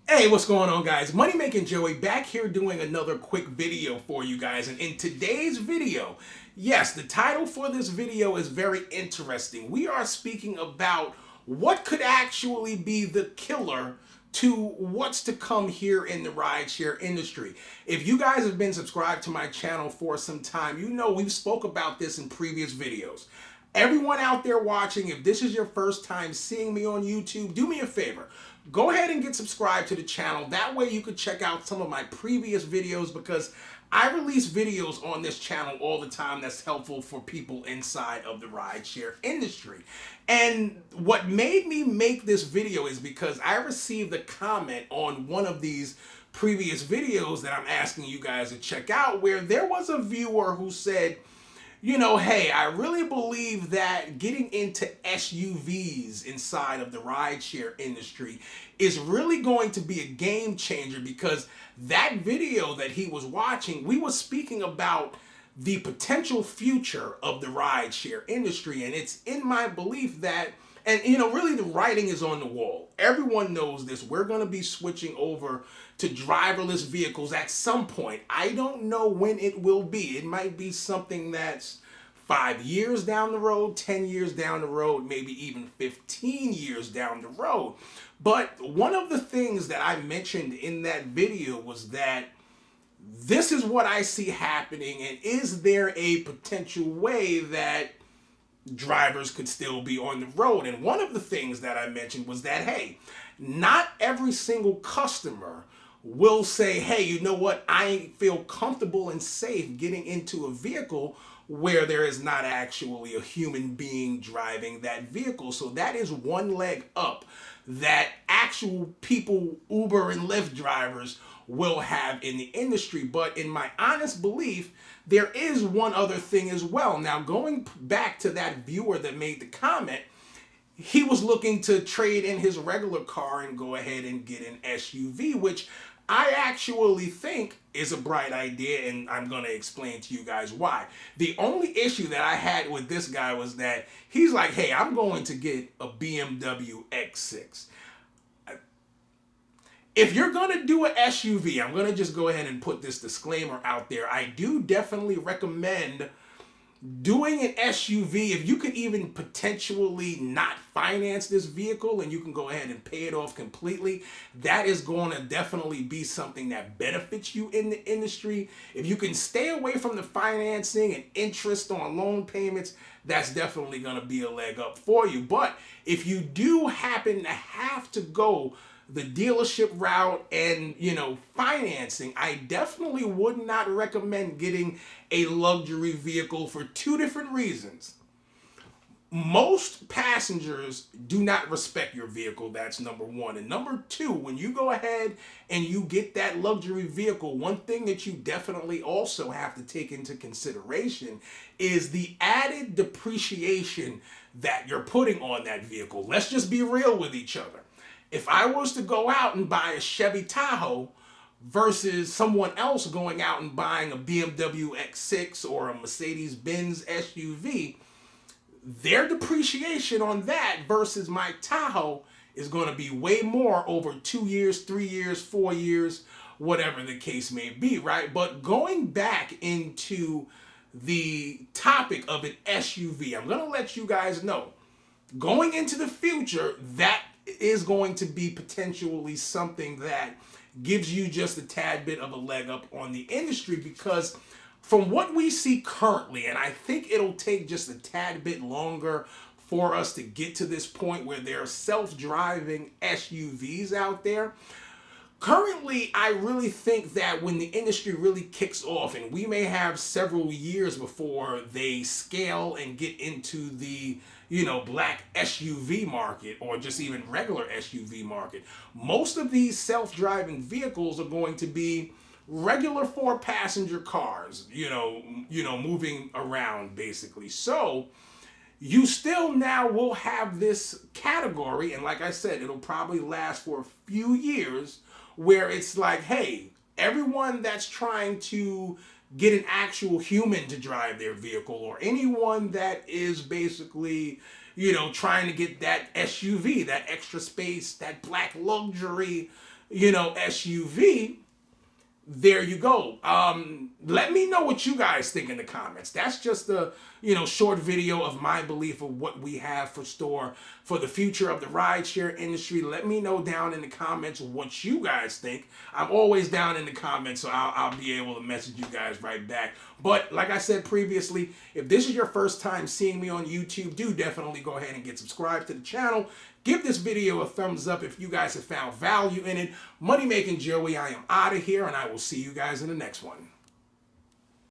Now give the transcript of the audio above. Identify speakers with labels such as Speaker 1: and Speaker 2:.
Speaker 1: Hey, what's going on, guys? Money Making Joey back here doing another quick video for you guys. And in today's video, yes, the title for this video is very interesting. We are speaking about what could actually be the killer to what's to come here in the rideshare industry. If you guys have been subscribed to my channel for some time, you know we've spoke about this in previous videos. Everyone out there watching, if this is your first time seeing me on YouTube, do me a favor. Go ahead and get subscribed to the channel. That way you could check out some of my previous videos because I release videos on this channel all the time that's helpful for people inside of the rideshare industry. And what made me make this video is because I received a comment on one of these previous videos that I'm asking you guys to check out where there was a viewer who said, hey, I really believe that getting into SUVs inside of the rideshare industry is really going to be a game changer because that video that he was watching, we were speaking about the potential future of the rideshare industry. And it's in my belief that, and really the writing is on the wall. Everyone knows this. We're going to be switching over to driverless vehicles at some point. I don't know when it will be. It might be something that's 5 years down the road, 10 years down the road, maybe even 15 years down the road. But one of the things that I mentioned in that video was that this is what I see happening, and is there a potential way that drivers could still be on the road? And one of the things that I mentioned was that, hey, not every single customer will say, hey, you know what, I feel comfortable and safe getting into a vehicle where there is not actually a human being driving that vehicle. So that is one leg up that actual people, Uber and Lyft drivers, will have in the industry. But in my honest belief, there is one other thing as well. Now, going back to that viewer that made the comment, he was looking to trade in his regular car and go ahead and get an SUV, which I actually think is a bright idea, and I'm going to explain to you guys why. The only issue that I had with this guy was that he's like, hey, I'm going to get a BMW X6. If you're going to do an SUV, I'm going to just go ahead and put this disclaimer out there. I do definitely recommend doing an SUV. If you could even potentially not finance this vehicle and you can go ahead and pay it off completely, that is going to definitely be something that benefits you in the industry. If you can stay away from the financing and interest on loan payments, that's definitely going to be a leg up for you. But if you do happen to have to go the dealership route and financing, I definitely would not recommend getting a luxury vehicle for two different reasons. Most passengers do not respect your vehicle. That's number one. And number two, when you go ahead and you get that luxury vehicle, one thing that you definitely also have to take into consideration is the added depreciation that you're putting on that vehicle. Let's just be real with each other. If I was to go out and buy a Chevy Tahoe versus someone else going out and buying a BMW X6 or a Mercedes-Benz SUV, their depreciation on that versus my Tahoe is going to be way more over 2 years, 3 years, 4 years, whatever the case may be, right? But going back into the topic of an SUV, I'm going to let you guys know, going into the future, that is going to be potentially something that gives you just a tad bit of a leg up on the industry, because from what we see currently, and I think it'll take just a tad bit longer for us to get to this point where there are self-driving SUVs out there. Currently, I really think that when the industry really kicks off, and we may have several years before they scale and get into the black SUV market or just even regular SUV market, most of these self-driving vehicles are going to be regular 4-passenger cars, moving around basically. So you still now will have this category, and like I said, it'll probably last for a few years, where it's like, hey, everyone that's trying to get an actual human to drive their vehicle, or anyone that is basically, trying to get that SUV, that extra space, that black luxury SUV, there you go. Let me know what you guys think in the comments. That's just a short video of my belief of what we have for store for the future of the rideshare industry. Let me know down in the comments what you guys think. I'm always down in the comments, so I'll be able to message you guys right back. But like I said previously, if this is your first time seeing me on YouTube, do definitely go ahead and get subscribed to the channel. Give this video a thumbs up if you guys have found value in it. Money Making Joey, I am out of here, and I will see you guys in the next one.